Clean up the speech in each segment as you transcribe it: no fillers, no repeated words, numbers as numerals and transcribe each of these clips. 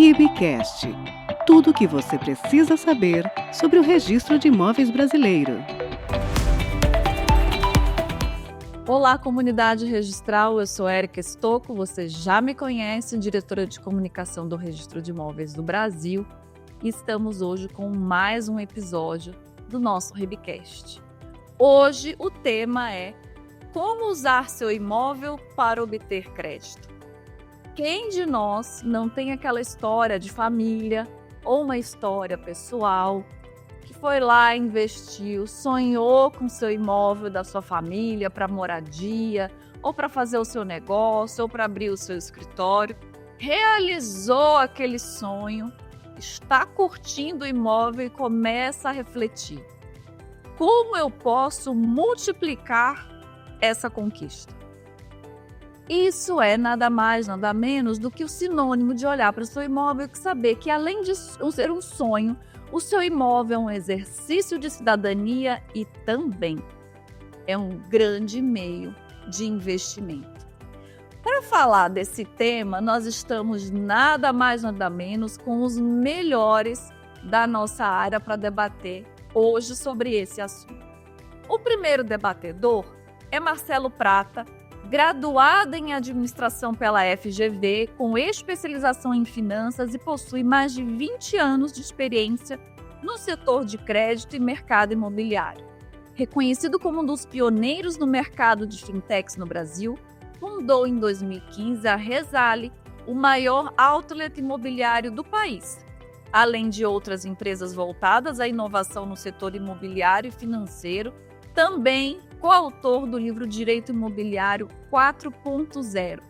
RIBcast. Tudo o que você precisa saber sobre o Registro de Imóveis Brasileiro. Olá, comunidade registral, eu sou Érica Stocco, você já me conhece, diretora de comunicação do Registro de Imóveis do Brasil, e estamos hoje com mais um episódio do nosso RIBcast. Hoje o tema é como usar seu imóvel para obter crédito. Quem de nós não tem aquela história de família ou uma história pessoal que foi lá, investiu, sonhou com seu imóvel da sua família para moradia, ou para fazer o seu negócio, ou para abrir o seu escritório, realizou aquele sonho, está curtindo o imóvel e começa a refletir: como eu posso multiplicar essa conquista? Isso é nada mais, nada menos do que o sinônimo de olhar para o seu imóvel e saber que, além de ser um sonho, o seu imóvel é um exercício de cidadania e também é um grande meio de investimento. Para falar desse tema, nós estamos nada mais, nada menos com os melhores da nossa área para debater hoje sobre esse assunto. O primeiro debatedor é Marcelo Prata, graduado em administração pela FGV, com especialização em finanças e possui mais de 20 anos de experiência no setor de crédito e mercado imobiliário. Reconhecido como um dos pioneiros no mercado de fintechs no Brasil, fundou em 2015 a Resale, o maior outlet imobiliário do país, além de outras empresas voltadas à inovação no setor imobiliário e financeiro, também coautor do livro Direito Imobiliário 4.0.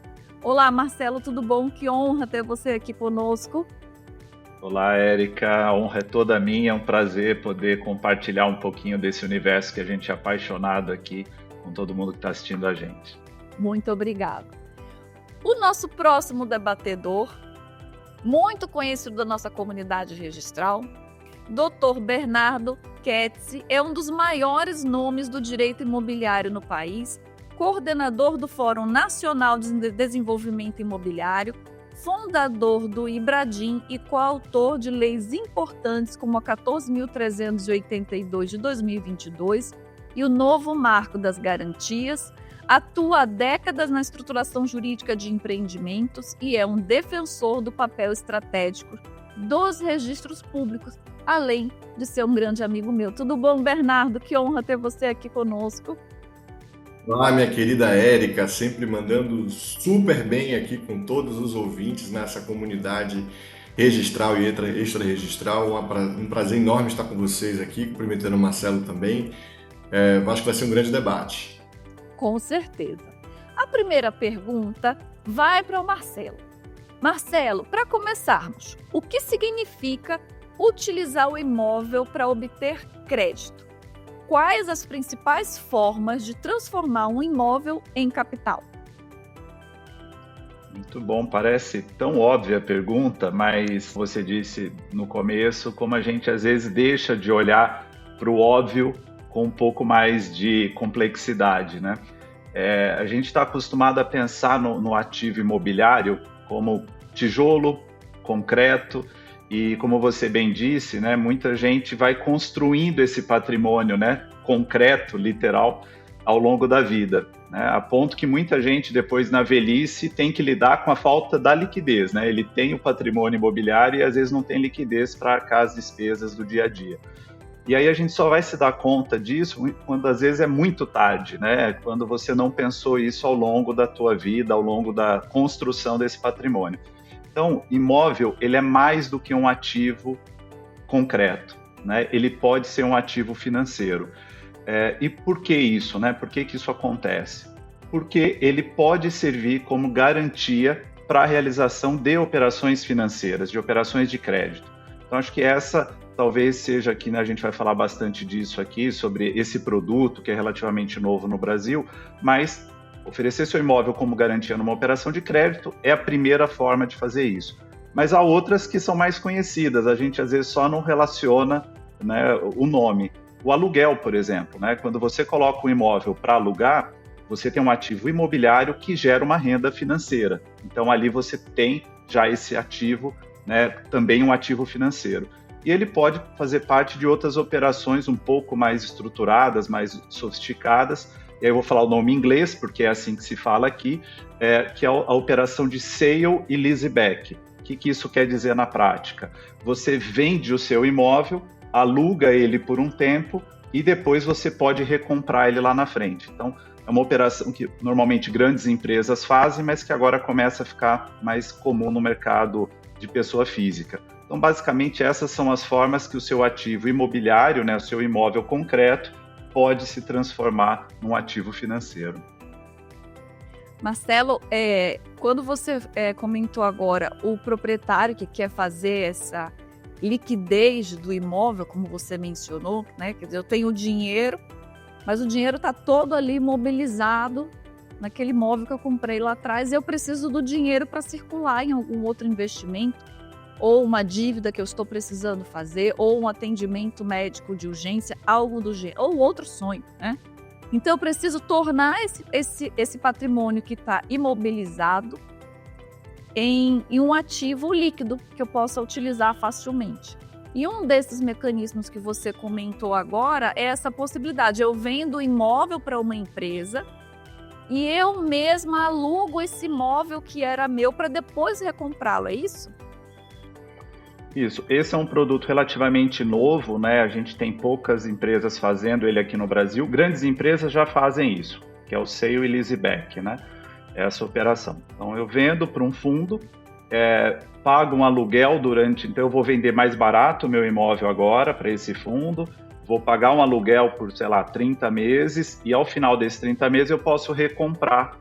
Olá, Marcelo, tudo bom? Que honra ter você aqui conosco. Olá, Érica, a honra é toda minha, é um prazer poder compartilhar um pouquinho desse universo que a gente é apaixonado aqui com todo mundo que está assistindo a gente. Muito obrigada. O nosso próximo debatedor, muito conhecido da nossa comunidade registral, Dr. Bernardo Ketzi, é um dos maiores nomes do direito imobiliário no país, coordenador do Fórum Nacional de Desenvolvimento Imobiliário, fundador do IBRADIM e coautor de leis importantes como a 14.382 de 2022 e o novo Marco das Garantias. Atua há décadas na estruturação jurídica de empreendimentos e é um defensor do papel estratégico dos registros públicos, além de ser um grande amigo meu. Tudo bom, Bernardo? Que honra ter você aqui conosco. Olá, minha querida Érica, sempre mandando super bem aqui com todos os ouvintes nessa comunidade registral e extra-registral. Um prazer enorme estar com vocês aqui, cumprimentando o Marcelo também. Acho que vai ser um grande debate. Com certeza. A primeira pergunta vai para o Marcelo. Marcelo, para começarmos, o que significa utilizar o imóvel para obter crédito? Quais as principais formas de transformar um imóvel em capital? Muito bom, parece tão óbvia a pergunta, mas você disse no começo como a gente às vezes deixa de olhar para o óbvio com um pouco mais de complexidade, né? A gente está acostumado a pensar no ativo imobiliário como tijolo, concreto, e como você bem disse, né, muita gente vai construindo esse patrimônio, né, concreto, literal, ao longo da vida, né, a ponto que muita gente depois na velhice tem que lidar com a falta da liquidez, né, ele tem o patrimônio imobiliário e às vezes não tem liquidez para arcar as despesas do dia a dia. E aí a gente só vai se dar conta disso quando às vezes é muito tarde, né, quando você não pensou isso ao longo da tua vida, ao longo da construção desse patrimônio. Então, imóvel, ele é mais do que um ativo concreto, né? Ele pode ser um ativo financeiro. E por que isso, né? Por que isso acontece? Porque ele pode servir como garantia para a realização de operações financeiras, de operações de crédito. Então, acho que essa talvez seja aqui, né, a gente vai falar bastante disso aqui, sobre esse produto que é relativamente novo no Brasil, mas oferecer seu imóvel como garantia numa operação de crédito é a primeira forma de fazer isso. Mas há outras que são mais conhecidas, a gente às vezes só não relaciona, né, o nome. O aluguel, por exemplo, né, quando você coloca um imóvel para alugar, você tem um ativo imobiliário que gera uma renda financeira. Então ali você tem já esse ativo né, também um ativo financeiro. E ele pode fazer parte de outras operações um pouco mais estruturadas, mais sofisticadas. E aí eu vou falar o nome em inglês, porque é assim que se fala aqui, que é a operação de sale e leaseback. O que isso quer dizer na prática? Você vende o seu imóvel, aluga ele por um tempo e depois você pode recomprar ele lá na frente. Então, é uma operação que normalmente grandes empresas fazem, mas que agora começa a ficar mais comum no mercado de pessoa física. Então, basicamente, essas são as formas que o seu ativo imobiliário, né, o seu imóvel concreto, pode se transformar num ativo financeiro. Marcelo, quando você comentou agora o proprietário que quer fazer essa liquidez do imóvel, como você mencionou, né? Quer dizer, eu tenho dinheiro, mas o dinheiro está todo ali imobilizado naquele imóvel que eu comprei lá atrás e eu preciso do dinheiro para circular em algum outro investimento, ou uma dívida que eu estou precisando fazer, ou um atendimento médico de urgência, algo do gênero, ou outro sonho, né? Então eu preciso tornar esse patrimônio que está imobilizado em um ativo líquido que eu possa utilizar facilmente. E um desses mecanismos que você comentou agora é essa possibilidade. Eu vendo o imóvel para uma empresa e eu mesma alugo esse imóvel que era meu para depois recomprá-lo, é isso? Isso, esse é um produto relativamente novo, né? A gente tem poucas empresas fazendo ele aqui no Brasil. Grandes empresas já fazem isso, que é o sale e leaseback, né? Essa operação. Então, eu vendo para um fundo, pago um aluguel então eu vou vender mais barato o meu imóvel agora para esse fundo, vou pagar um aluguel por, 30 meses e ao final desses 30 meses eu posso recomprar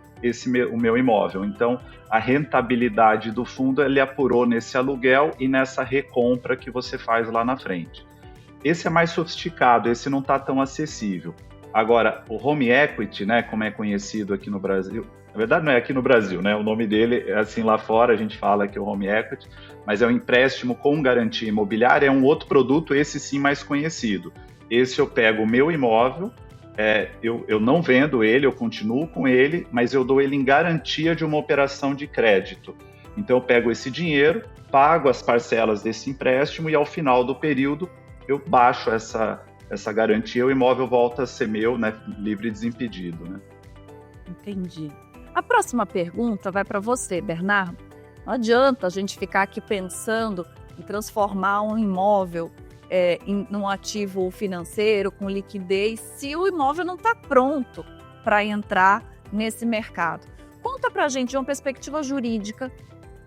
o meu imóvel. Então, a rentabilidade do fundo ele apurou nesse aluguel e nessa recompra que você faz lá na frente. Esse é mais sofisticado, esse não está tão acessível. Agora, o home equity, né, como é conhecido aqui no Brasil, na verdade não é aqui no Brasil, né, o nome dele é assim lá fora, a gente fala que é o home equity, mas é um empréstimo com garantia imobiliária, é um outro produto, esse sim mais conhecido. Esse eu pego o meu imóvel, eu não vendo ele, eu continuo com ele, mas eu dou ele em garantia de uma operação de crédito. Então eu pego esse dinheiro, pago as parcelas desse empréstimo e ao final do período eu baixo essa garantia, o imóvel volta a ser meu, né, livre e desimpedido. Né? Entendi. A próxima pergunta vai para você, Bernardo. Não adianta a gente ficar aqui pensando em transformar um imóvel num ativo financeiro com liquidez se o imóvel não está pronto para entrar nesse mercado. Conta para a gente, de uma perspectiva jurídica,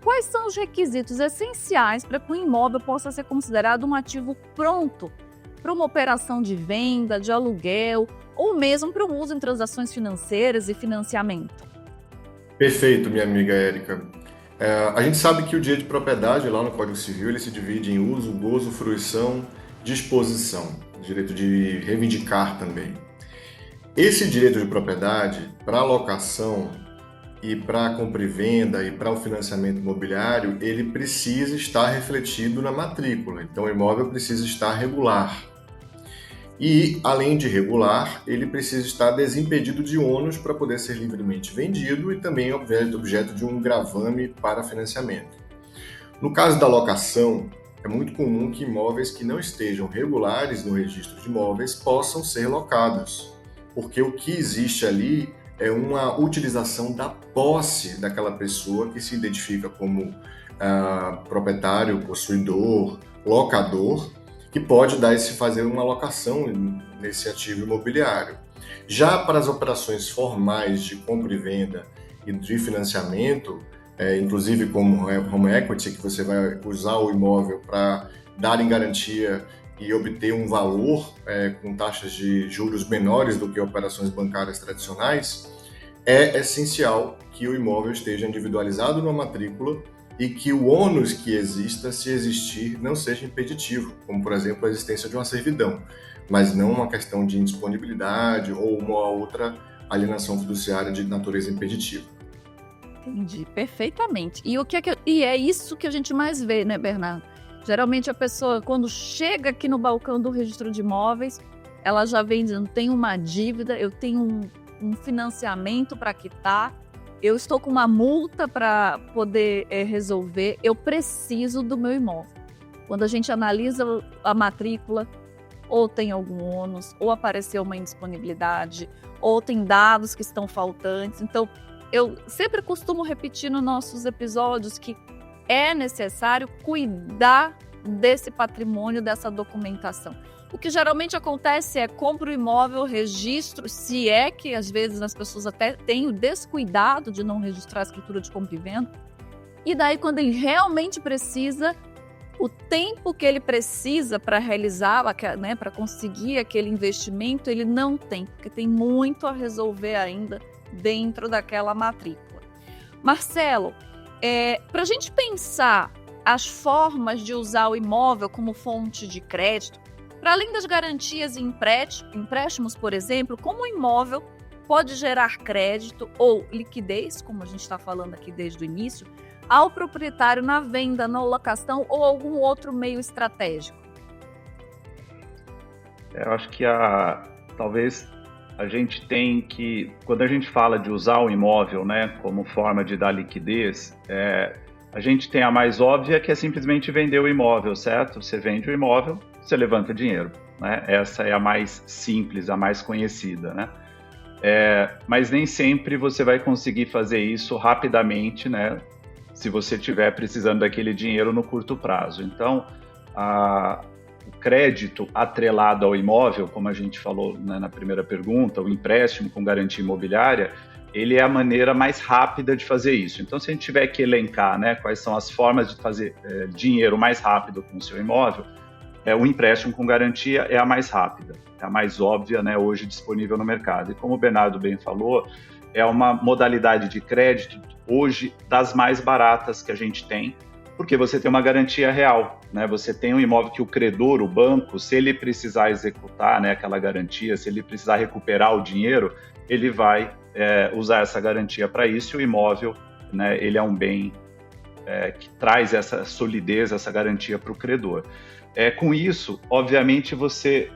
quais são os requisitos essenciais para que um imóvel possa ser considerado um ativo pronto para uma operação de venda, de aluguel ou mesmo para o uso em transações financeiras e financiamento? Perfeito, minha amiga Érica. A gente sabe que o direito de propriedade lá no Código Civil ele se divide em uso, gozo, fruição, disposição, direito de reivindicar também. Esse direito de propriedade para alocação e para a compra e venda e para o financiamento imobiliário, ele precisa estar refletido na matrícula. Então o imóvel precisa estar regular. E, além de regular, ele precisa estar desimpedido de ônus para poder ser livremente vendido e também objeto de um gravame para financiamento. No caso da locação, é muito comum que imóveis que não estejam regulares no registro de imóveis possam ser locados, porque o que existe ali é uma utilização da posse daquela pessoa que se identifica como proprietário, possuidor, locador, que pode fazer uma alocação nesse ativo imobiliário. Já para as operações formais de compra e venda e de financiamento, inclusive como home equity, que você vai usar o imóvel para dar em garantia e obter um valor com taxas de juros menores do que operações bancárias tradicionais, é essencial que o imóvel esteja individualizado na matrícula e que o ônus que exista, se existir, não seja impeditivo, como, por exemplo, a existência de uma servidão, mas não uma questão de indisponibilidade ou uma outra alienação fiduciária de natureza impeditiva. Entendi, perfeitamente. E é isso que a gente mais vê, né, Bernardo? Geralmente a pessoa, quando chega aqui no balcão do registro de imóveis, ela já vem dizendo, tenho uma dívida, eu tenho um financiamento para quitar, eu estou com uma multa para poder resolver, eu preciso do meu imóvel. Quando a gente analisa a matrícula, ou tem algum ônus, ou apareceu uma indisponibilidade, ou tem dados que estão faltantes. Então, eu sempre costumo repetir nos nossos episódios que é necessário cuidar desse patrimônio, dessa documentação. O que geralmente acontece é compra o imóvel, registro, se é que às vezes as pessoas até têm o descuidado de não registrar a escritura de compra e venda, e daí quando ele realmente precisa, o tempo que ele precisa para realizar, né, para conseguir aquele investimento, ele não tem, porque tem muito a resolver ainda dentro daquela matrícula. Marcelo, para a gente pensar as formas de usar o imóvel como fonte de crédito, para além das garantias e empréstimos, por exemplo, como o imóvel pode gerar crédito ou liquidez, como a gente está falando aqui desde o início, ao proprietário na venda, na locação ou algum outro meio estratégico? Eu acho que talvez a gente tem que, quando a gente fala de usar o imóvel, né, como forma de dar liquidez, a gente tem a mais óbvia, que é simplesmente vender o imóvel, certo? Você vende o imóvel, você levanta dinheiro, né? Essa é a mais simples, a mais conhecida, né? Mas nem sempre você vai conseguir fazer isso rapidamente, né? Se você estiver precisando daquele dinheiro no curto prazo. Então, o crédito atrelado ao imóvel, como a gente falou, né, na primeira pergunta, o empréstimo com garantia imobiliária, ele é a maneira mais rápida de fazer isso. Então, se a gente tiver que elencar, né, quais são as formas de fazer dinheiro mais rápido com o seu imóvel, o empréstimo com garantia é a mais rápida, é a mais óbvia, né, hoje disponível no mercado. E como o Bernardo bem falou, é uma modalidade de crédito hoje das mais baratas que a gente tem, porque você tem uma garantia real, né? Você tem um imóvel que o credor, o banco, se ele precisar executar, né, aquela garantia, se ele precisar recuperar o dinheiro, ele vai usar essa garantia para isso. E o imóvel, né, ele é um bem que traz essa solidez, essa garantia para o credor. Com isso, obviamente, você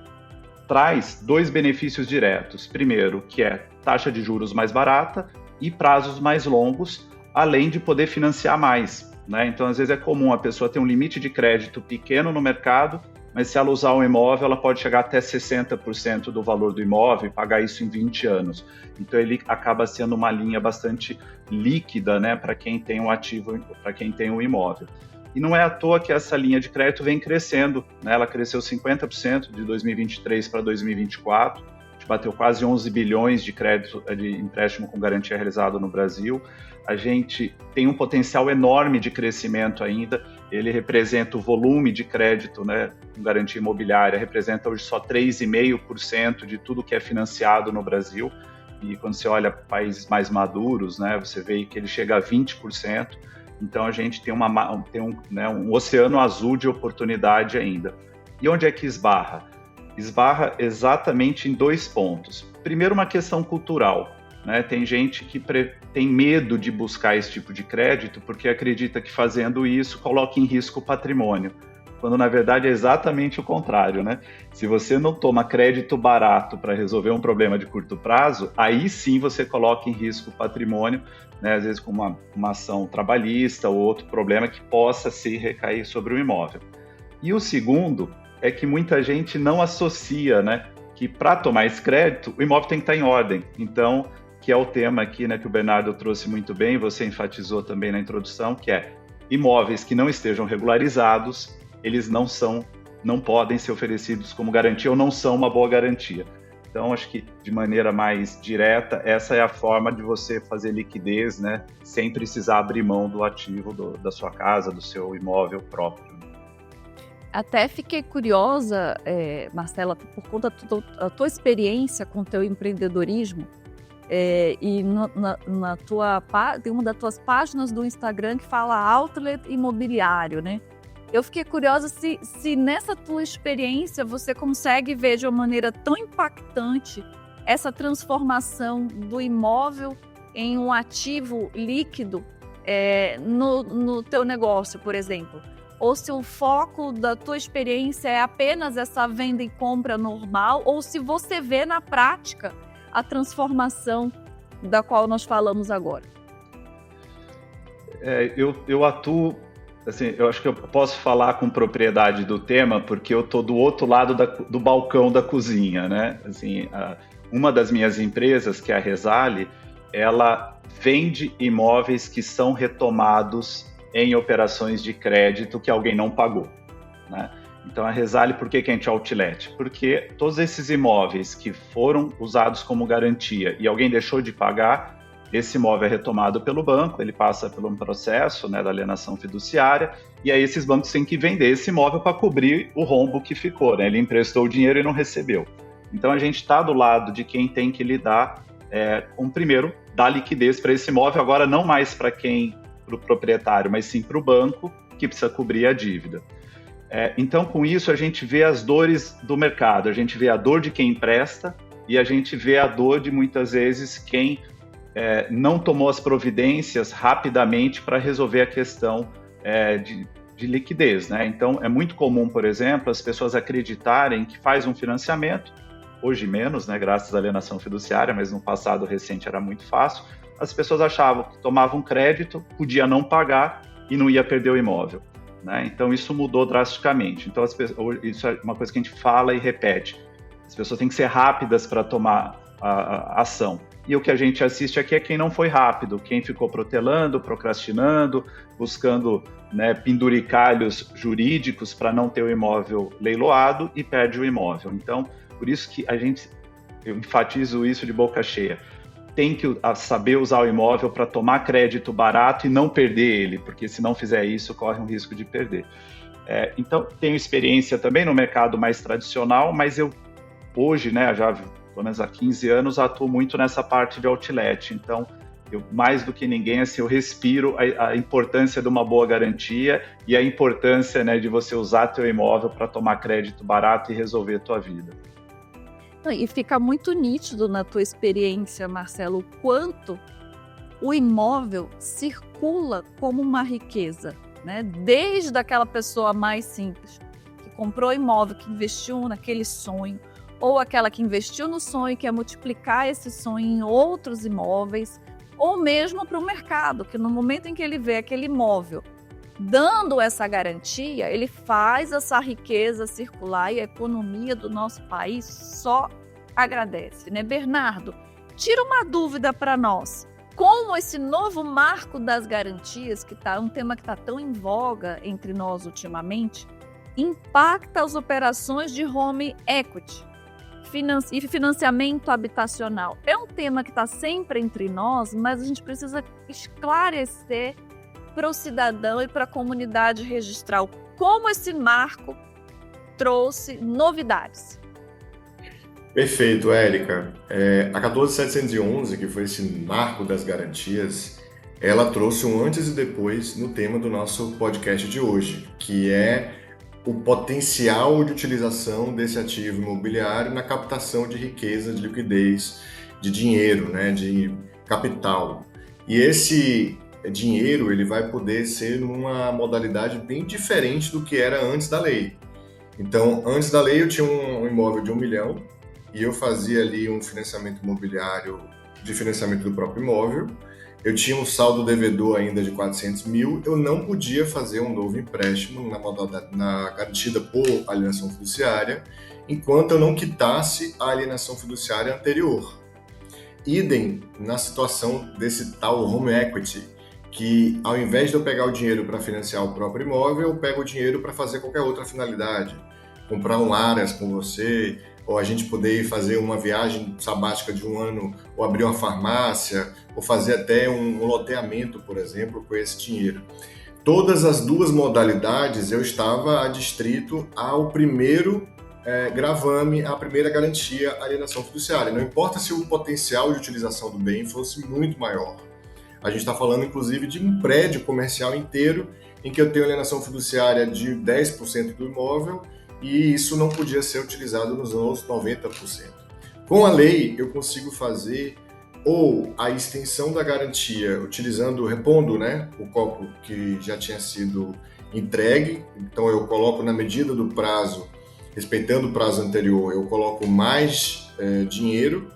traz dois benefícios diretos. Primeiro, que é taxa de juros mais barata e prazos mais longos, além de poder financiar mais, né? Então, às vezes é comum a pessoa ter um limite de crédito pequeno no mercado, mas se ela usar um imóvel, ela pode chegar até 60% do valor do imóvel e pagar isso em 20 anos. Então, ele acaba sendo uma linha bastante líquida, né, para quem tem um ativo, para quem tem um imóvel. E não é à toa que essa linha de crédito vem crescendo, né? Ela cresceu 50% de 2023 para 2024, a gente bateu quase 11 bilhões de crédito de empréstimo com garantia realizado no Brasil. A gente tem um potencial enorme de crescimento ainda, ele representa o volume de crédito, né, com garantia imobiliária, representa hoje só 3,5% de tudo que é financiado no Brasil, e quando você olha países mais maduros, né, você vê que ele chega a 20%, então a gente tem um oceano azul de oportunidade ainda. E onde é que esbarra? Esbarra exatamente em dois pontos. Primeiro, uma questão cultural, né? Tem gente que tem medo de buscar esse tipo de crédito porque acredita que fazendo isso coloca em risco o patrimônio, quando na verdade é exatamente o contrário, né? Se você não toma crédito barato para resolver um problema de curto prazo, aí sim você coloca em risco o patrimônio, né? Às vezes com uma ação trabalhista ou outro problema que possa se recair sobre o imóvel. E o segundo é que muita gente não associa, né, que para tomar esse crédito o imóvel tem que estar em ordem. Então, que é o tema aqui, né, que o Bernardo trouxe muito bem, você enfatizou também na introdução, que é imóveis que não estejam regularizados, eles não podem ser oferecidos como garantia ou não são uma boa garantia. Então, acho que de maneira mais direta, essa é a forma de você fazer liquidez, né, sem precisar abrir mão do ativo da sua casa, do seu imóvel próprio. Até fiquei curiosa, Marcela, por conta da tua experiência com o teu empreendedorismo, e tem uma das tuas páginas do Instagram que fala outlet imobiliário, né? Eu fiquei curiosa se nessa tua experiência você consegue ver de uma maneira tão impactante essa transformação do imóvel em um ativo líquido no teu negócio, por exemplo. Ou se o foco da tua experiência é apenas essa venda e compra normal, ou se você vê na prática a transformação da qual nós falamos agora. Eu atuo, assim, eu acho que eu posso falar com propriedade do tema, porque eu estou do outro lado do balcão da cozinha, né? Assim, uma das minhas empresas, que é a Resale, ela vende imóveis que são retomados em operações de crédito que alguém não pagou, né? Então, a Resale, por que a gente é outlet? Porque todos esses imóveis que foram usados como garantia e alguém deixou de pagar, esse imóvel é retomado pelo banco, ele passa por um processo, né, da alienação fiduciária, e aí esses bancos têm que vender esse imóvel para cobrir o rombo que ficou, né? Ele emprestou o dinheiro e não recebeu. Então, a gente está do lado de quem tem que lidar com, primeiro, dar liquidez para esse imóvel, agora não mais para o proprietário, mas sim para o banco, que precisa cobrir a dívida. Então, com isso, a gente vê as dores do mercado, a gente vê a dor de quem empresta e a gente vê a dor de, muitas vezes, quem não tomou as providências rapidamente para resolver a questão de liquidez, né? Então, é muito comum, por exemplo, as pessoas acreditarem que faz um financiamento, hoje menos, né, graças à alienação fiduciária, mas no passado recente era muito fácil, as pessoas achavam que tomavam crédito, podia não pagar e não ia perder o imóvel, né? Então, isso mudou drasticamente. Então, isso é uma coisa que a gente fala e repete. As pessoas têm que ser rápidas para tomar a ação. E o que a gente assiste aqui é quem não foi rápido, quem ficou protelando, procrastinando, buscando, né, penduricalhos jurídicos para não ter o imóvel leiloado e perde o imóvel. Então, por isso que eu enfatizo isso de boca cheia. Tem que saber usar o imóvel para tomar crédito barato e não perder ele, porque se não fizer isso, corre um risco de perder. Então, tenho experiência também no mercado mais tradicional, mas eu hoje, né, já pelo menos há 15 anos, atuo muito nessa parte de outlet. Então, eu, mais do que ninguém, assim, eu respiro a importância de uma boa garantia e a importância, né, de você usar teu imóvel para tomar crédito barato e resolver a tua vida. E fica muito nítido na tua experiência, Marcelo, o quanto o imóvel circula como uma riqueza, né? Desde aquela pessoa mais simples, que comprou imóvel, que investiu naquele sonho, ou aquela que investiu no sonho e quer multiplicar esse sonho em outros imóveis, ou mesmo para o mercado, que no momento em que ele vê aquele imóvel dando essa garantia, ele faz essa riqueza circular e a economia do nosso país só agradece, né? Bernardo, tira uma dúvida para nós. Como esse novo marco das garantias, que tá um tema que está tão em voga entre nós ultimamente, impacta as operações de home equity e financiamento habitacional? É um tema que está sempre entre nós, mas a gente precisa esclarecer para o cidadão e para a comunidade registral como esse marco trouxe novidades. Perfeito, Érica. A 14.711, que foi esse marco das garantias, ela trouxe um antes e depois no tema do nosso podcast de hoje, que é o potencial de utilização desse ativo imobiliário na captação de riqueza, de liquidez, de dinheiro, né, de capital. E esse dinheiro ele vai poder ser numa modalidade bem diferente do que era antes da lei. Então, antes da lei eu tinha um imóvel de 1 milhão e eu fazia ali um financiamento imobiliário de financiamento do próprio imóvel. Eu tinha um saldo devedor ainda de 400 mil, eu não podia fazer um novo empréstimo garantida por alienação fiduciária, enquanto eu não quitasse a alienação fiduciária anterior. Idem na situação desse tal home equity, que ao invés de eu pegar o dinheiro para financiar o próprio imóvel, eu pego o dinheiro para fazer qualquer outra finalidade. Comprar um Aras com você, ou a gente poder fazer uma viagem sabática de 1 ano, ou abrir uma farmácia, ou fazer até um loteamento, por exemplo, com esse dinheiro. Todas as duas modalidades eu estava adstrito ao primeiro gravame, à primeira garantia, alienação fiduciária. Não importa se o potencial de utilização do bem fosse muito maior. A gente está falando, inclusive, de um prédio comercial inteiro em que eu tenho alienação fiduciária de 10% do imóvel e isso não podia ser utilizado nos outros 90%. Com a lei, eu consigo fazer ou a extensão da garantia repondo, né, o copo que já tinha sido entregue, então eu coloco na medida do prazo, respeitando o prazo anterior, eu coloco mais dinheiro,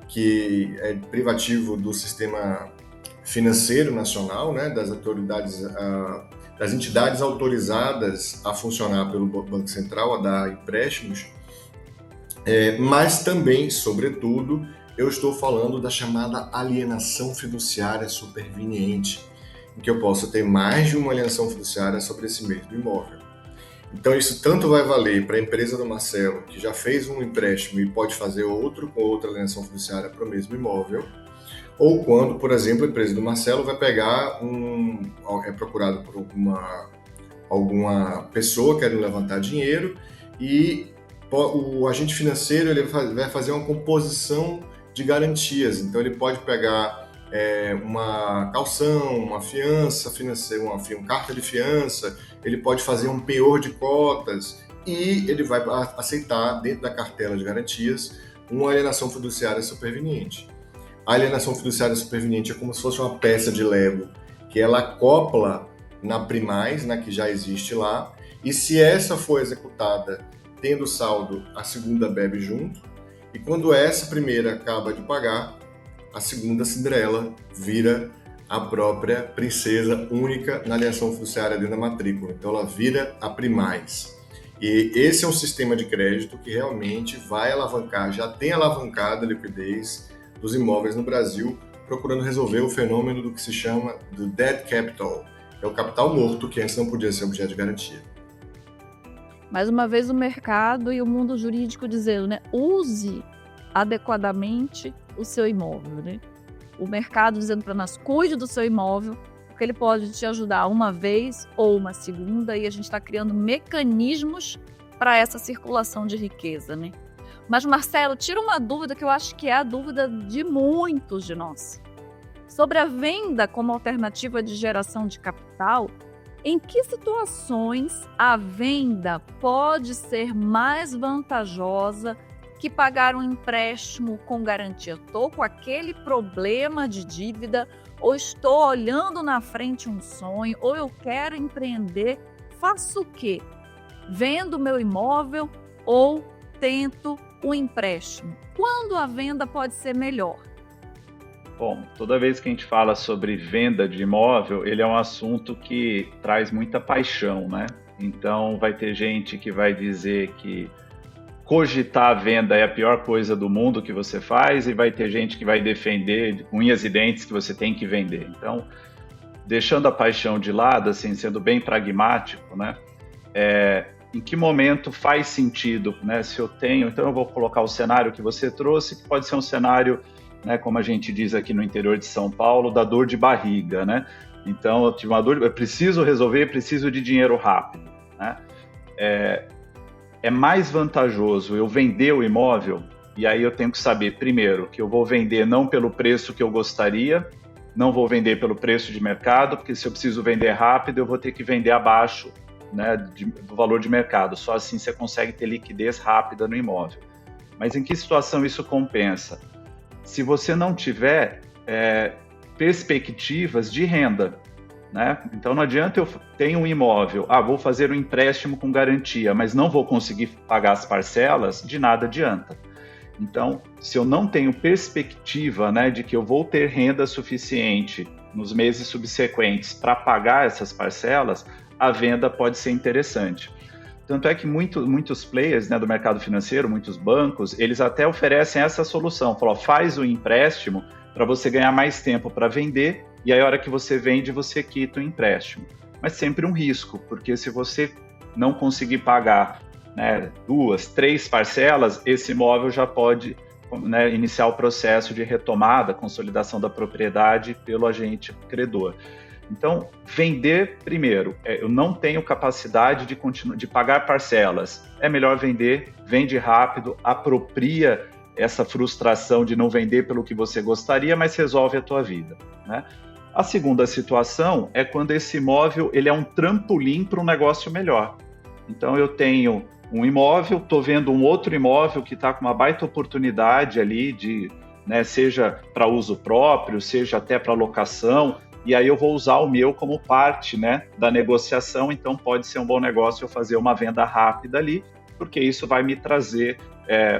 que é privativo do sistema financeiro nacional, né, das autoridades, das entidades autorizadas a funcionar pelo Banco Central, a dar empréstimos, mas também, sobretudo, eu estou falando da chamada alienação fiduciária superveniente, em que eu posso ter mais de uma alienação fiduciária sobre esse mesmo imóvel. Então, isso tanto vai valer para a empresa do Marcelo, que já fez um empréstimo e pode fazer outro com outra alienação fiduciária para o mesmo imóvel, ou quando, por exemplo, a empresa do Marcelo vai pegar é procurado por alguma pessoa querendo levantar dinheiro e o agente financeiro ele vai fazer uma composição de garantias. Então, ele pode pegar uma calção, uma fiança financeira, uma carta de fiança, ele pode fazer um penhor de cotas e ele vai aceitar, dentro da cartela de garantias, uma alienação fiduciária superveniente. A alienação fiduciária superveniente é como se fosse uma peça de Lego, que ela acopla na primaz, na que já existe lá, e se essa for executada tendo saldo, a segunda bebe junto, e quando essa primeira acaba de pagar, a segunda Cinderela vira a própria princesa única na alienação fiduciária dentro da matrícula. Então ela vira a primaz. E esse é um sistema de crédito que realmente vai alavancar, já tem alavancado a liquidez dos imóveis no Brasil, procurando resolver o fenômeno do que se chama do dead capital, é o capital morto que antes não podia ser objeto de garantia. Mais uma vez o mercado e o mundo jurídico dizendo, né, use adequadamente o seu imóvel, né? O mercado dizendo para nós, cuide do seu imóvel, porque ele pode te ajudar uma vez ou uma segunda, e a gente está criando mecanismos para essa circulação de riqueza, né? Mas, Marcelo, tira uma dúvida que eu acho que é a dúvida de muitos de nós. Sobre a venda como alternativa de geração de capital, em que situações a venda pode ser mais vantajosa que pagar um empréstimo com garantia? Estou com aquele problema de dívida, ou estou olhando na frente um sonho, ou eu quero empreender, faço o quê? Vendo meu imóvel ou tento um empréstimo? Quando a venda pode ser melhor? Bom, toda vez que a gente fala sobre venda de imóvel, ele é um assunto que traz muita paixão, né? Então, vai ter gente que vai dizer que cogitar a venda é a pior coisa do mundo que você faz, e vai ter gente que vai defender com unhas e dentes que você tem que vender. Então, deixando a paixão de lado, assim, sendo bem pragmático, né? Em que momento faz sentido, né? Se eu tenho, então eu vou colocar o cenário que você trouxe, que pode ser um cenário, né, como a gente diz aqui no interior de São Paulo, da dor de barriga, né? Então, eu tive uma dor, eu preciso resolver, preciso de dinheiro rápido, né? É mais vantajoso eu vender o imóvel, e aí eu tenho que saber, primeiro, que eu vou vender não pelo preço que eu gostaria, não vou vender pelo preço de mercado, porque se eu preciso vender rápido, eu vou ter que vender abaixo, né, do valor de mercado. Só assim você consegue ter liquidez rápida no imóvel. Mas em que situação isso compensa? Se você não tiver perspectivas de renda, né? Então não adianta eu ter um imóvel, vou fazer um empréstimo com garantia, mas não vou conseguir pagar as parcelas, de nada adianta. Então, se eu não tenho perspectiva, né, de que eu vou ter renda suficiente nos meses subsequentes para pagar essas parcelas, a venda pode ser interessante. Tanto é que muitos players, né, do mercado financeiro, muitos bancos, eles até oferecem essa solução. Falam, faz o empréstimo para você ganhar mais tempo para vender, e aí a hora que você vende, você quita o empréstimo. Mas sempre um risco, porque se você não conseguir pagar, né, 2, 3 parcelas, esse imóvel já pode, né, iniciar o processo de retomada, consolidação da propriedade pelo agente credor. Então, vender primeiro, eu não tenho capacidade de pagar parcelas, é melhor vender, vende rápido, apropria essa frustração de não vender pelo que você gostaria, mas resolve a tua vida, né? A segunda situação é quando esse imóvel ele é um trampolim para um negócio melhor. Então, eu tenho um imóvel, estou vendo um outro imóvel que está com uma baita oportunidade ali, né, seja para uso próprio, seja até para locação, e aí eu vou usar o meu como parte, né, da negociação. Então pode ser um bom negócio eu fazer uma venda rápida ali, porque isso vai me trazer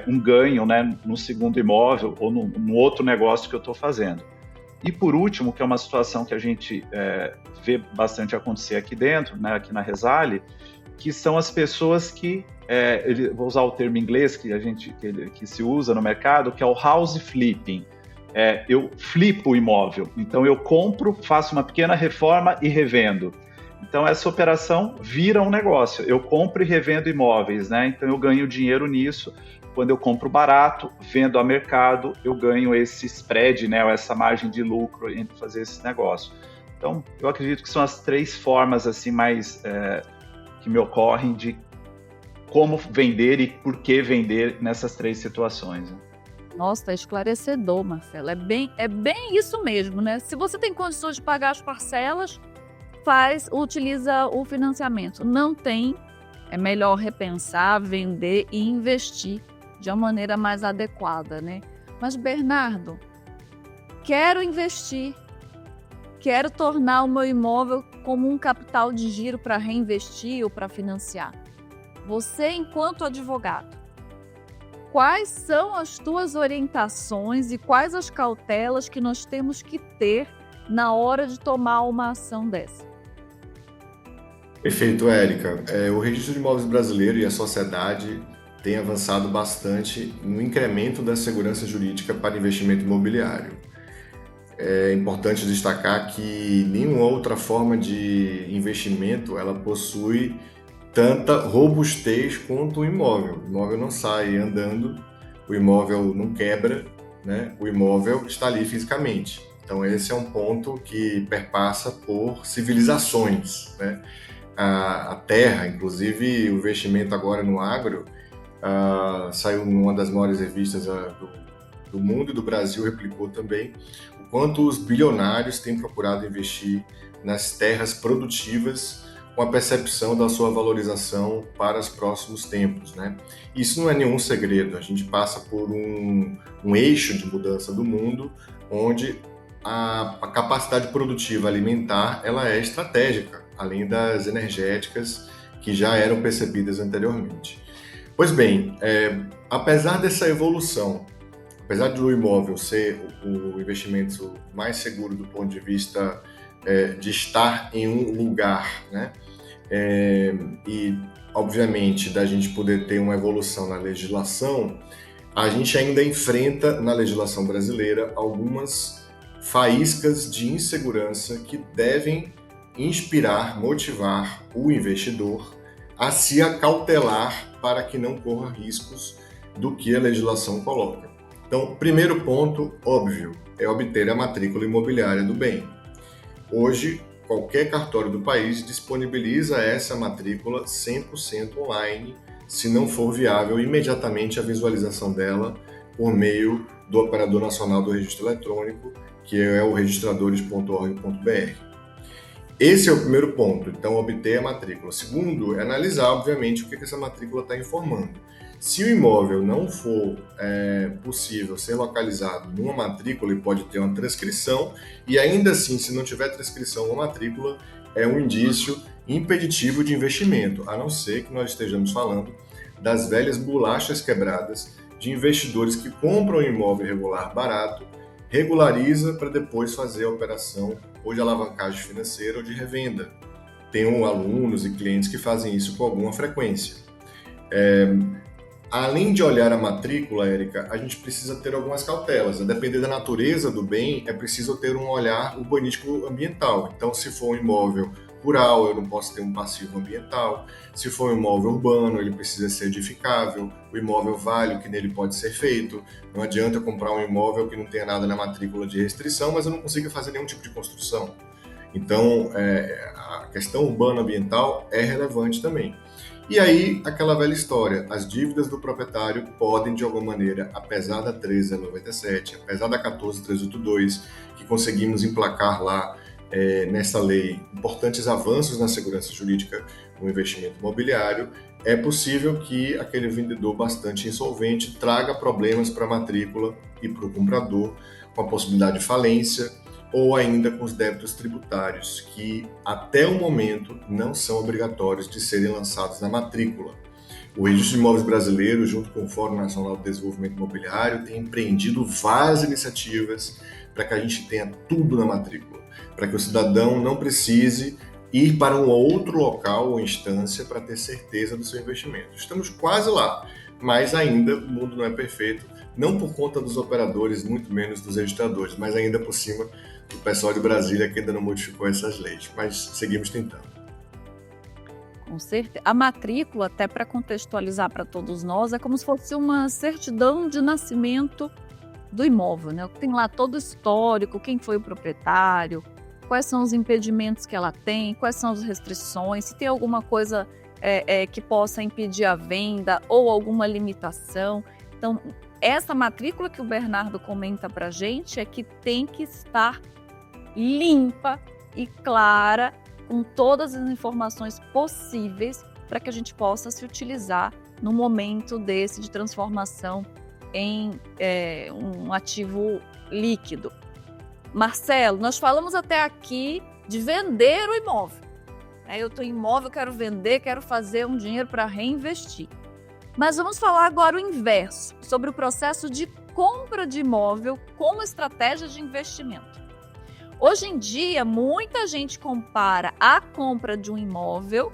um ganho, né, no segundo imóvel ou no outro negócio que eu estou fazendo. E por último, que é uma situação que a gente vê bastante acontecer aqui dentro, né, aqui na Resale, que são as pessoas que, vou usar o termo em inglês que se usa no mercado, que é o house flipping. Eu flipo o imóvel, então eu compro, faço uma pequena reforma e revendo. Então essa operação vira um negócio, eu compro e revendo imóveis, né? Então eu ganho dinheiro nisso. Quando eu compro barato, vendo a mercado, eu ganho esse spread, né, ou essa margem de lucro entre fazer esse negócio. Então eu acredito que são as 3 formas assim mais que me ocorrem de como vender e por que vender nessas 3 situações. Né? Nossa, tá esclarecedor, Marcelo. É bem isso mesmo, né? Se você tem condições de pagar as parcelas, utiliza o financiamento. Não tem, é melhor repensar, vender e investir de uma maneira mais adequada, né? Mas, Bernardo, quero investir, quero tornar o meu imóvel como um capital de giro para reinvestir ou para financiar. Você, enquanto advogado, quais são as tuas orientações e quais as cautelas que nós temos que ter na hora de tomar uma ação dessa? Perfeito, Érica. O Registro de Imóveis Brasileiro e a sociedade têm avançado bastante no incremento da segurança jurídica para investimento imobiliário. É importante destacar que nenhuma outra forma de investimento ela possui tanta robustez quanto o imóvel. O imóvel não sai andando, o imóvel não quebra, né? O imóvel está ali fisicamente. Então esse é um ponto que perpassa por civilizações, né? A terra, inclusive o investimento agora no agro, saiu numa das maiores revistas do mundo e do Brasil, replicou também o quanto os bilionários têm procurado investir nas terras produtivas com a percepção da sua valorização para os próximos tempos, né? Isso não é nenhum segredo, a gente passa por um eixo de mudança do mundo onde a capacidade produtiva alimentar ela é estratégica, além das energéticas que já eram percebidas anteriormente. Pois bem, apesar dessa evolução, apesar do imóvel ser o investimento mais seguro do ponto de vista de estar em um lugar, né? E, obviamente, da gente poder ter uma evolução na legislação, a gente ainda enfrenta na legislação brasileira algumas faíscas de insegurança que devem inspirar, motivar o investidor a se acautelar para que não corra riscos do que a legislação coloca. Então, primeiro ponto, óbvio, é obter a matrícula imobiliária do bem. Hoje, qualquer cartório do país disponibiliza essa matrícula 100% online, se não for viável imediatamente a visualização dela por meio do Operador Nacional do Registro Eletrônico, que é o registradores.org.br. Esse é o primeiro ponto, então obter a matrícula. Segundo, é analisar, obviamente, o que essa matrícula está informando. Se o imóvel não for possível ser localizado numa matrícula, ele pode ter uma transcrição, e ainda assim, se não tiver transcrição ou matrícula, é um indício impeditivo de investimento, a não ser que nós estejamos falando das velhas bolachas quebradas de investidores que compram um imóvel irregular barato, regulariza para depois fazer a operação ou de alavancagem financeira ou de revenda. Tenho alunos e clientes que fazem isso com alguma frequência. Além de olhar a matrícula, Érica, a gente precisa ter algumas cautelas. A depender da natureza do bem, é preciso ter um olhar urbanístico ambiental. Então, se for um imóvel rural, eu não posso ter um passivo ambiental. Se for um imóvel urbano, ele precisa ser edificável. O imóvel vale o que nele pode ser feito. Não adianta eu comprar um imóvel que não tenha nada na matrícula de restrição, mas eu não consigo fazer nenhum tipo de construção. Então, a questão urbano-ambiental é relevante também. E aí, aquela velha história, as dívidas do proprietário podem, de alguma maneira, apesar da 1397, apesar da 14382, que conseguimos emplacar lá nessa lei importantes avanços na segurança jurídica no investimento imobiliário, é possível que aquele vendedor bastante insolvente traga problemas para a matrícula e para o comprador, com a possibilidade de falência, ou ainda com os débitos tributários, que até o momento não são obrigatórios de serem lançados na matrícula. O Registro de Imóveis Brasileiro, junto com o Fórum Nacional de Desenvolvimento Imobiliário, tem empreendido várias iniciativas para que a gente tenha tudo na matrícula, para que o cidadão não precise ir para um outro local ou instância para ter certeza do seu investimento. Estamos quase lá, mas ainda o mundo não é perfeito, não por conta dos operadores, muito menos dos registradores, mas ainda por cima do pessoal de Brasília que ainda não modificou essas leis, mas seguimos tentando. Com certeza. A matrícula, até para contextualizar para todos nós, é como se fosse uma certidão de nascimento do imóvel, né? Tem lá todo o histórico, quem foi o proprietário, quais são os impedimentos que ela tem, quais são as restrições, se tem alguma coisa que possa impedir a venda ou alguma limitação. Então, essa matrícula que o Bernardo comenta para a gente é que tem que estar limpa e clara, com todas as informações possíveis para que a gente possa se utilizar no momento desse de transformação em um ativo líquido. Marcelo, nós falamos até aqui de vender o imóvel. Eu estou em imóvel, quero vender, quero fazer um dinheiro para reinvestir. Mas vamos falar agora o inverso, sobre o processo de compra de imóvel como estratégia de investimento. Hoje em dia, muita gente compara a compra de um imóvel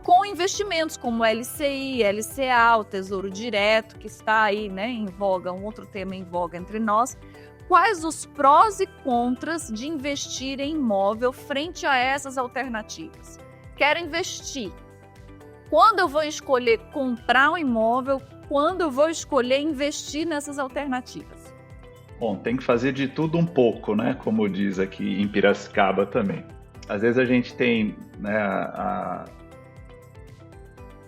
com investimentos como LCI, LCA, o Tesouro Direto, que está aí, né, em voga, um outro tema em voga entre nós. Quais os prós e contras de investir em imóvel frente a essas alternativas? Quero investir. Quando eu vou escolher comprar um imóvel? Quando eu vou escolher investir nessas alternativas? Bom, tem que fazer de tudo um pouco, né? Como diz aqui em Piracicaba também. Às vezes a gente tem, né,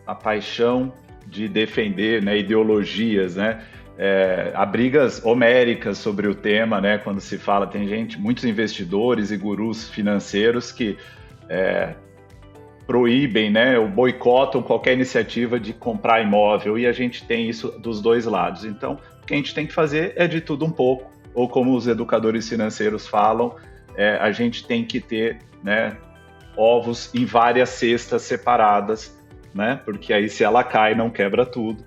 a paixão de defender, né, ideologias, né? Há brigas homéricas sobre o tema, né? Quando se fala, tem muitos investidores e gurus financeiros que proíbem, né, ou boicotam qualquer iniciativa de comprar imóvel, e a gente tem isso dos dois lados. Então, o que a gente tem que fazer é de tudo um pouco, ou como os educadores financeiros falam, a gente tem que ter, né, ovos em várias cestas separadas, né, porque aí se ela cai não quebra tudo.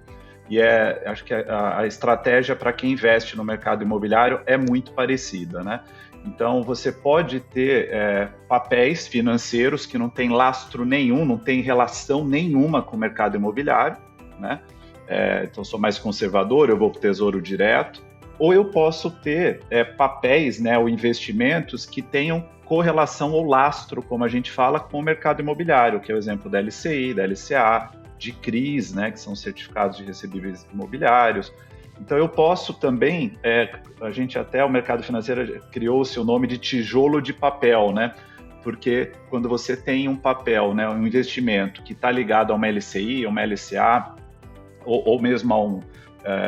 E acho que a estratégia para quem investe no mercado imobiliário é muito parecida, né? Então, você pode ter papéis financeiros que não têm lastro nenhum, não têm relação nenhuma com o mercado imobiliário, né? Então, sou mais conservador, eu vou para o Tesouro Direto, ou eu posso ter papéis, né, ou investimentos que tenham correlação ou lastro, como a gente fala, com o mercado imobiliário, que é o exemplo da LCI, da LCA, de CRIs, né, que são certificados de recebíveis imobiliários. Então, eu posso também, o mercado financeiro criou-se o nome de tijolo de papel, né? Porque quando você tem um papel, né, um investimento que está ligado a uma LCI, a uma LCA, ou mesmo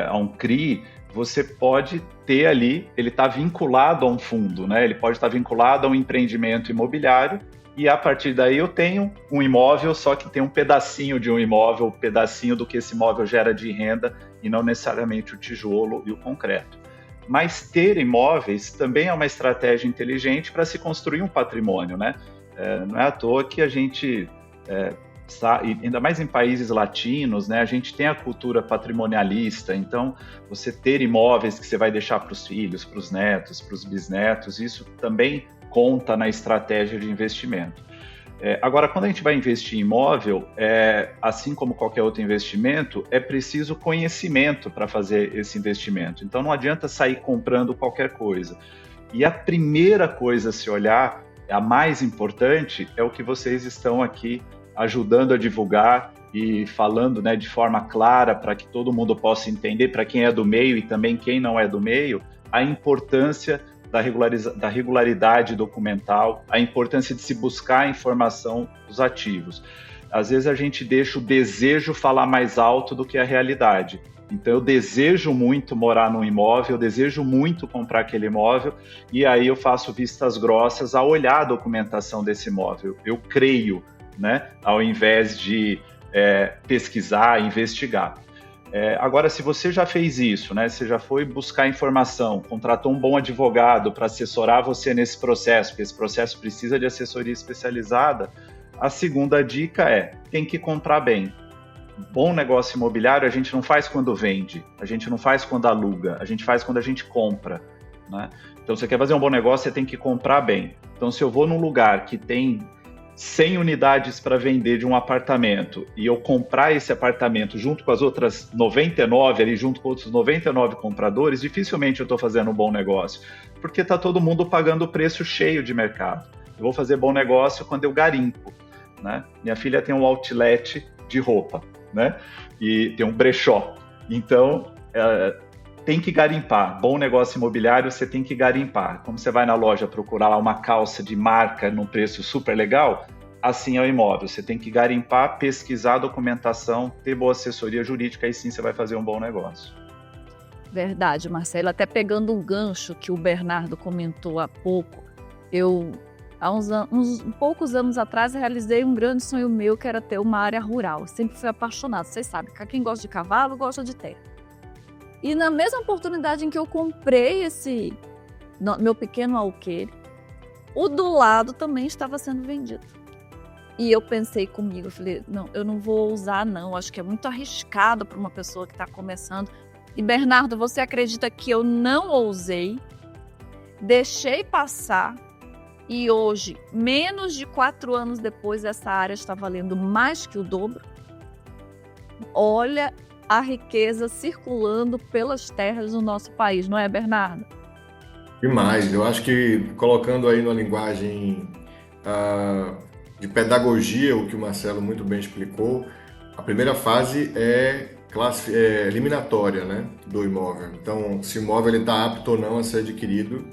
a um CRI, você pode ter ali, ele está vinculado a um fundo, né? Ele pode estar vinculado a um empreendimento imobiliário, e a partir daí eu tenho um imóvel, só que tem um pedacinho de um imóvel, um pedacinho do que esse imóvel gera de renda, e não necessariamente o tijolo e o concreto. Mas ter imóveis também é uma estratégia inteligente para se construir um patrimônio, né? Não é à toa que a gente, ainda mais em países latinos, né, a gente tem a cultura patrimonialista. Então, você ter imóveis que você vai deixar para os filhos, para os netos, para os bisnetos, isso também conta na estratégia de investimento. Agora, quando a gente vai investir em imóvel, assim como qualquer outro investimento, é preciso conhecimento para fazer esse investimento. Então, não adianta sair comprando qualquer coisa. E a primeira coisa a se olhar, a mais importante, é o que vocês estão aqui ajudando a divulgar e falando, né, de forma clara para que todo mundo possa entender, para quem é do meio e também quem não é do meio, a importância da regularidade documental, a importância de se buscar a informação dos ativos. Às vezes a gente deixa o desejo falar mais alto do que a realidade. Então eu desejo muito morar num imóvel, eu desejo muito comprar aquele imóvel, e aí eu faço vistas grossas a olhar a documentação desse imóvel. Eu creio, né, ao invés de pesquisar, investigar. Agora, se você já fez isso, né, você já foi buscar informação, contratou um bom advogado para assessorar você nesse processo, porque esse processo precisa de assessoria especializada, a segunda dica tem que comprar bem. Bom negócio imobiliário a gente não faz quando vende, a gente não faz quando aluga, a gente faz quando a gente compra. né? Então, você quer fazer um bom negócio, você tem que comprar bem. Então, se eu vou num lugar que tem 100 unidades para vender de um apartamento e eu comprar esse apartamento junto com as outras 99, ali junto com outros 99 compradores, dificilmente eu estou fazendo um bom negócio, porque está todo mundo pagando o preço cheio de mercado. Eu vou fazer bom negócio quando eu garimpo, né? Minha filha tem um outlet de roupa, né? E tem um brechó. Então, tem que garimpar. Bom negócio imobiliário, você tem que garimpar. Como você vai na loja procurar lá uma calça de marca num preço super legal, assim é o imóvel. Você tem que garimpar, pesquisar a documentação, ter boa assessoria jurídica, aí sim você vai fazer um bom negócio. Verdade, Marcelo. Até pegando um gancho que o Bernardo comentou há pouco, há uns poucos anos atrás, realizei um grande sonho meu, que era ter uma área rural. Eu sempre fui apaixonado, vocês sabem, quem gosta de cavalo, gosta de terra. E na mesma oportunidade em que eu comprei esse meu pequeno alqueire, o do lado também estava sendo vendido. E eu pensei comigo, eu falei, não, eu não vou usar não, acho que é muito arriscado para uma pessoa que está começando. E Bernardo, você acredita que eu não ousei, deixei passar e hoje, menos de 4 anos depois, essa área está valendo mais que o dobro? Olha a riqueza circulando pelas terras do nosso país, não é, Bernardo? Demais. Eu acho que colocando aí numa linguagem de pedagogia, o que o Marcelo muito bem explicou, a primeira fase é eliminatória, né, do imóvel. Então, se o imóvel está apto ou não a ser adquirido,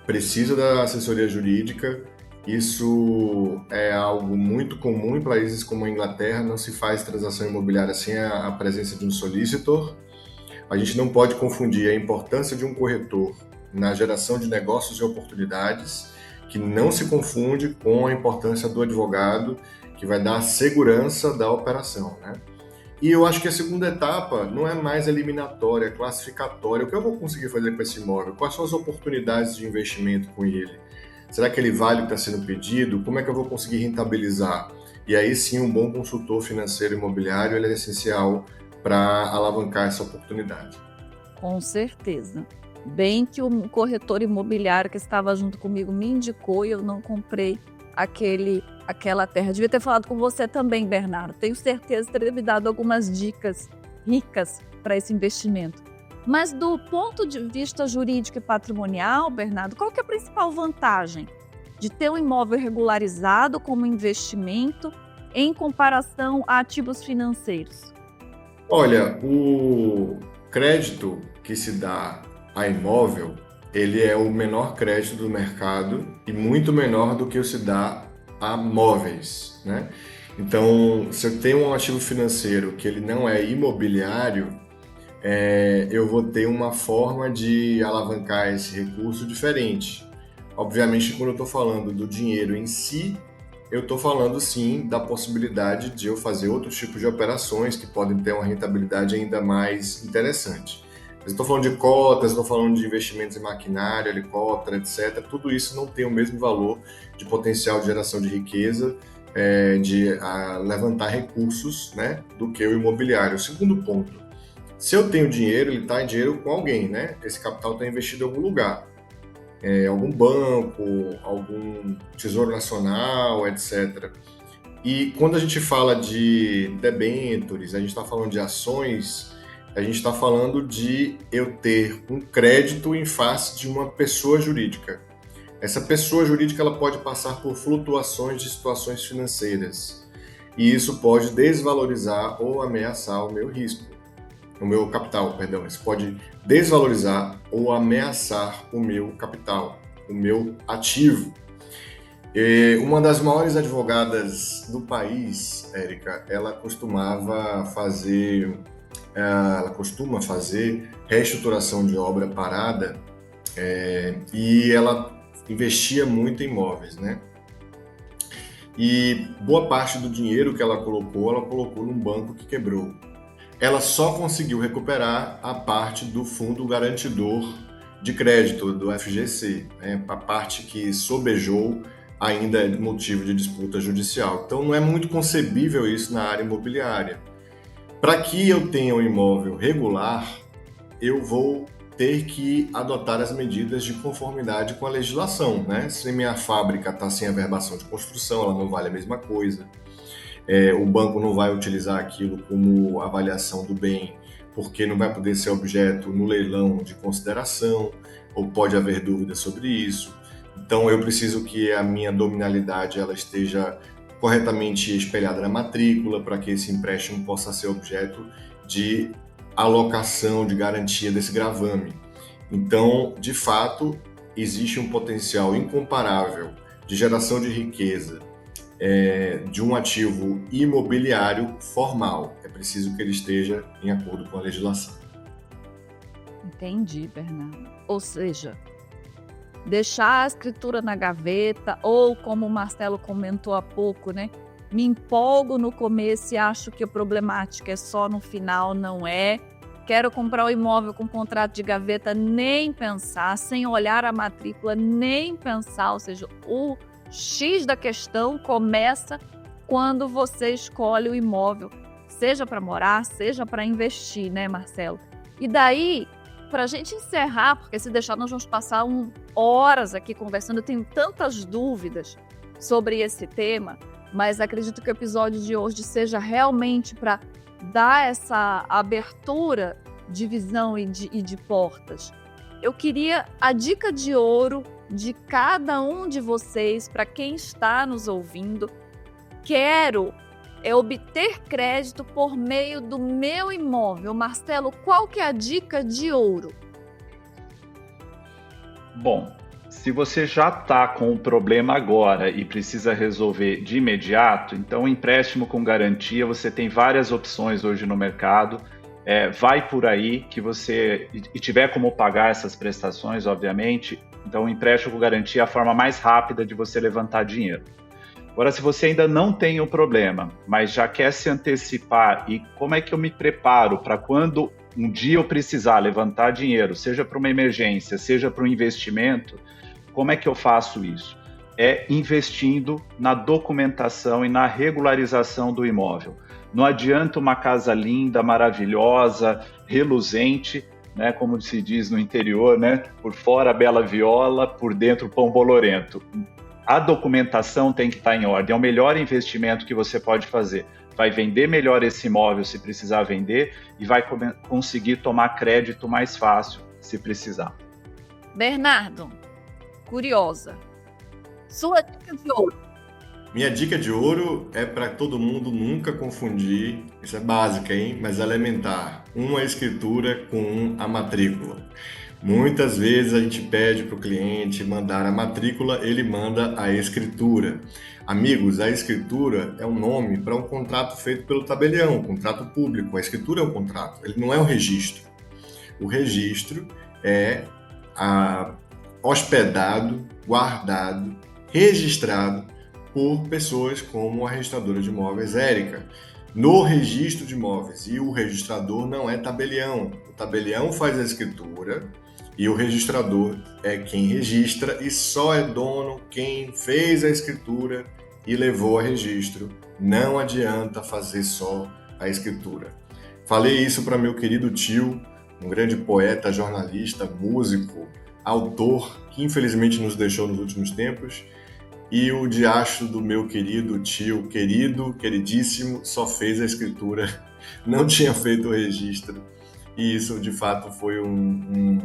precisa da assessoria jurídica. Isso é algo muito comum em países como a Inglaterra, não se faz transação imobiliária sem a presença de um solicitor. A gente não pode confundir a importância de um corretor na geração de negócios e oportunidades, que não se confunde com a importância do advogado, que vai dar a segurança da operação, né? E eu acho que a segunda etapa não é mais eliminatória, é classificatória. O que eu vou conseguir fazer com esse imóvel? Quais são as oportunidades de investimento com ele? Será que ele vale o que está sendo pedido? Como é que eu vou conseguir rentabilizar? E aí sim, um bom consultor financeiro imobiliário ele é essencial para alavancar essa oportunidade. Com certeza. Bem que o corretor imobiliário que estava junto comigo me indicou e eu não comprei aquela terra. Devia ter falado com você também, Bernardo. Tenho certeza que teria me dado algumas dicas ricas para esse investimento. Mas do ponto de vista jurídico e patrimonial, Bernardo, qual que é a principal vantagem de ter um imóvel regularizado como investimento em comparação a ativos financeiros? Olha, o crédito que se dá a imóvel, ele é o menor crédito do mercado e muito menor do que o se dá a móveis, né? Então, se eu tenho um ativo financeiro que ele não é imobiliário, eu vou ter uma forma de alavancar esse recurso diferente. Obviamente, quando eu estou falando do dinheiro em si, eu estou falando sim da possibilidade de eu fazer outros tipos de operações que podem ter uma rentabilidade ainda mais interessante. Mas estou falando de cotas, estou falando de investimentos em maquinário, helicóptero, etc. Tudo isso não tem o mesmo valor de potencial de geração de riqueza, de levantar recursos, né, do que o imobiliário. O segundo ponto, se eu tenho dinheiro, ele está em dinheiro com alguém, né? Esse capital está investido em algum lugar. Algum banco, algum Tesouro Nacional, etc. E quando a gente fala de debêntures, a gente está falando de ações, a gente está falando de eu ter um crédito em face de uma pessoa jurídica. Essa pessoa jurídica ela pode passar por flutuações de situações financeiras. E isso pode desvalorizar ou ameaçar o meu risco. O meu capital, perdão. Isso pode desvalorizar ou ameaçar o meu capital, o meu ativo. Uma das maiores advogadas do país, Érica, ela costuma fazer reestruturação de obra parada e ela investia muito em imóveis, né? E boa parte do dinheiro que ela colocou num banco que quebrou. Ela só conseguiu recuperar a parte do fundo garantidor de crédito, do FGC, né? A parte que sobejou ainda é motivo de disputa judicial. Então não é muito concebível isso na área imobiliária. Para que eu tenha um imóvel regular, eu vou ter que adotar as medidas de conformidade com a legislação, né? Se minha fábrica está sem averbação de construção, ela não vale a mesma coisa. O banco não vai utilizar aquilo como avaliação do bem, porque não vai poder ser objeto no leilão de consideração, ou pode haver dúvida sobre isso. Então, eu preciso que a minha dominalidade ela esteja corretamente espelhada na matrícula, para que esse empréstimo possa ser objeto de alocação, de garantia desse gravame. Então, de fato, existe um potencial incomparável de geração de riqueza de um ativo imobiliário formal. É preciso que ele esteja em acordo com a legislação. Entendi, Bernardo. Ou seja, deixar a escritura na gaveta, ou como o Marcelo comentou há pouco, né? Me empolgo no começo e acho que a problemática é só no final, não é. Quero comprar o imóvel com contrato de gaveta, nem pensar, sem olhar a matrícula, nem pensar. Ou seja, o X da questão começa quando você escolhe o imóvel, seja para morar, seja para investir, né, Marcelo? E daí, para a gente encerrar, porque se deixar nós vamos passar horas aqui conversando, eu tenho tantas dúvidas sobre esse tema, mas acredito que o episódio de hoje seja realmente para dar essa abertura de visão e de portas. Eu queria a dica de ouro de cada um de vocês, para quem está nos ouvindo. Quero obter crédito por meio do meu imóvel. Marcelo, qual que é a dica de ouro? Bom, se você já está com o problema agora e precisa resolver de imediato, então empréstimo com garantia, você tem várias opções hoje no mercado. Vai por aí que você, e tiver como pagar essas prestações, obviamente, então o empréstimo com garantia é a forma mais rápida de você levantar dinheiro. Agora, se você ainda não tem o problema, mas já quer se antecipar, e como é que eu me preparo para quando um dia eu precisar levantar dinheiro, seja para uma emergência, seja para um investimento, como é que eu faço isso? É investindo na documentação e na regularização do imóvel. Não adianta uma casa linda, maravilhosa, reluzente, né, como se diz no interior, né, por fora bela viola, por dentro pão bolorento. A documentação tem que estar em ordem, é o melhor investimento que você pode fazer. Vai vender melhor esse imóvel se precisar vender e vai conseguir tomar crédito mais fácil se precisar. Bernardo, curiosa, sua dica de ouro. Minha dica de ouro é para todo mundo nunca confundir, isso é básica, hein? Mas elementar, uma escritura com a matrícula. Muitas vezes a gente pede para o cliente mandar a matrícula, ele manda a escritura. Amigos, a escritura é um nome para um contrato feito pelo tabelião, um contrato público. A escritura é um contrato, ele não é um registro. O registro é hospedado, guardado, registrado por pessoas como a registradora de imóveis Érica, no registro de imóveis. E o registrador não é tabelião. O tabelião faz a escritura e o registrador é quem registra, e só é dono quem fez a escritura e levou a registro. Não adianta fazer só a escritura. Falei isso para meu querido tio, um grande poeta, jornalista, músico, autor, que infelizmente nos deixou nos últimos tempos. E o diacho do meu querido tio, queridíssimo, só fez a escritura, não tinha feito o registro. E isso, de fato, foi um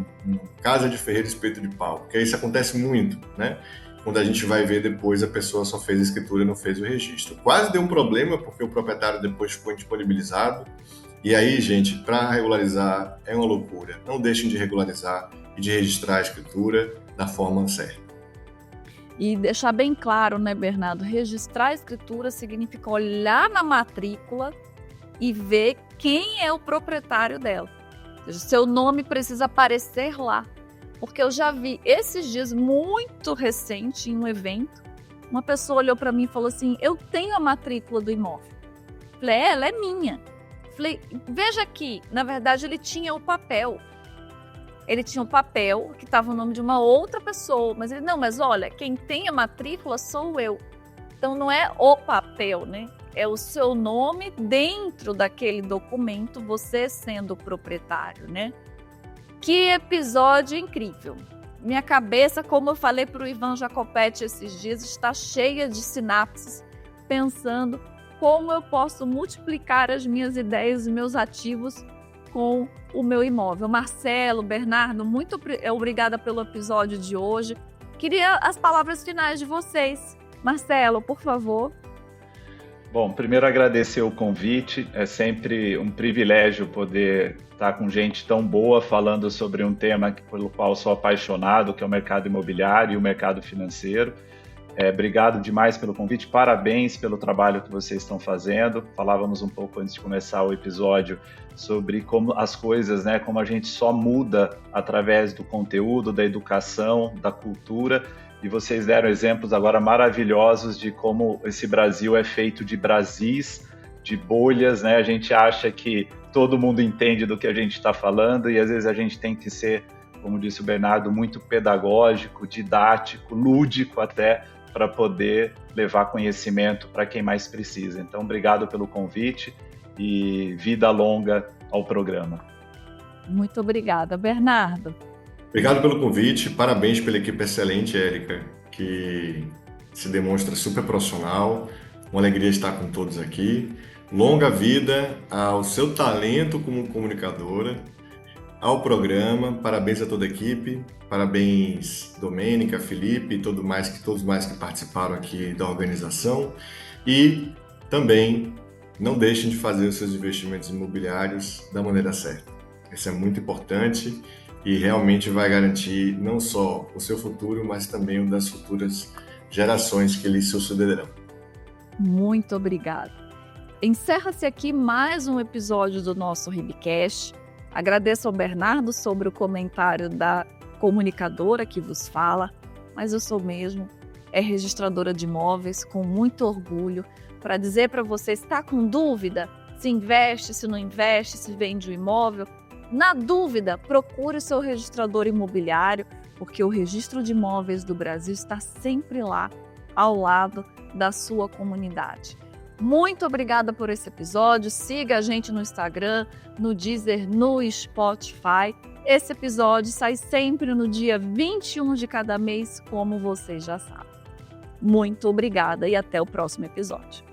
casa de ferreiro espeto de pau. Porque isso acontece muito, né? Quando a gente vai ver depois, a pessoa só fez a escritura e não fez o registro. Quase deu um problema, porque o proprietário depois ficou indisponibilizado. E aí, gente, para regularizar é uma loucura. Não deixem de regularizar e de registrar a escritura da forma certa. E deixar bem claro, né, Bernardo? Registrar a escritura significa olhar na matrícula e ver quem é o proprietário dela. Ou seja, seu nome precisa aparecer lá. Porque eu já vi esses dias, muito recente, em um evento, uma pessoa olhou para mim e falou assim: eu tenho a matrícula do imóvel. Falei, ela é minha. Falei, veja aqui, na verdade ele tinha o papel. Ele tinha um papel que estava o nome de uma outra pessoa, mas ele, não, mas olha, quem tem a matrícula sou eu. Então não é o papel, né? É o seu nome dentro daquele documento, você sendo o proprietário, né? Que episódio incrível! Minha cabeça, como eu falei para o Ivan Jacopetti esses dias, está cheia de sinapses, pensando como eu posso multiplicar as minhas ideias e meus ativos com o meu imóvel. Marcelo, Bernardo, muito obrigada pelo episódio de hoje. Queria as palavras finais de vocês. Marcelo, por favor. Bom, primeiro agradecer o convite. É sempre um privilégio poder estar com gente tão boa falando sobre um tema pelo qual sou apaixonado, que é o mercado imobiliário e o mercado financeiro. Obrigado demais pelo convite, parabéns pelo trabalho que vocês estão fazendo. Falávamos um pouco antes de começar o episódio sobre como as coisas, né, como a gente só muda através do conteúdo, da educação, da cultura, e vocês deram exemplos agora maravilhosos de como esse Brasil é feito de Brasis, de bolhas, né? A gente acha que todo mundo entende do que a gente está falando e às vezes a gente tem que ser, como disse o Bernardo, muito pedagógico, didático, lúdico até, para poder levar conhecimento para quem mais precisa. Então, obrigado pelo convite e vida longa ao programa. Muito obrigada, Bernardo. Obrigado pelo convite, parabéns pela equipe excelente, Érica, que se demonstra super profissional. Uma alegria estar com todos aqui. Longa vida ao seu talento como comunicadora, ao programa. Parabéns a toda a equipe. Parabéns, Domênica, Felipe e todos mais que participaram aqui da organização. E também não deixem de fazer os seus investimentos imobiliários da maneira certa. Isso é muito importante e realmente vai garantir não só o seu futuro, mas também o das futuras gerações que lhe sucederão. Muito obrigada. Encerra-se aqui mais um episódio do nosso Ribcast. Agradeço ao Bernardo sobre o comentário da comunicadora que vos fala, mas eu sou mesmo registradora de imóveis com muito orgulho para dizer para você, está com dúvida se investe, se não investe, se vende o imóvel? Na dúvida, procure o seu registrador imobiliário, porque o Registro de Imóveis do Brasil está sempre lá, ao lado da sua comunidade. Muito obrigada por esse episódio. Siga a gente no Instagram, no Deezer, no Spotify. Esse episódio sai sempre no dia 21 de cada mês, como vocês já sabem. Muito obrigada e até o próximo episódio.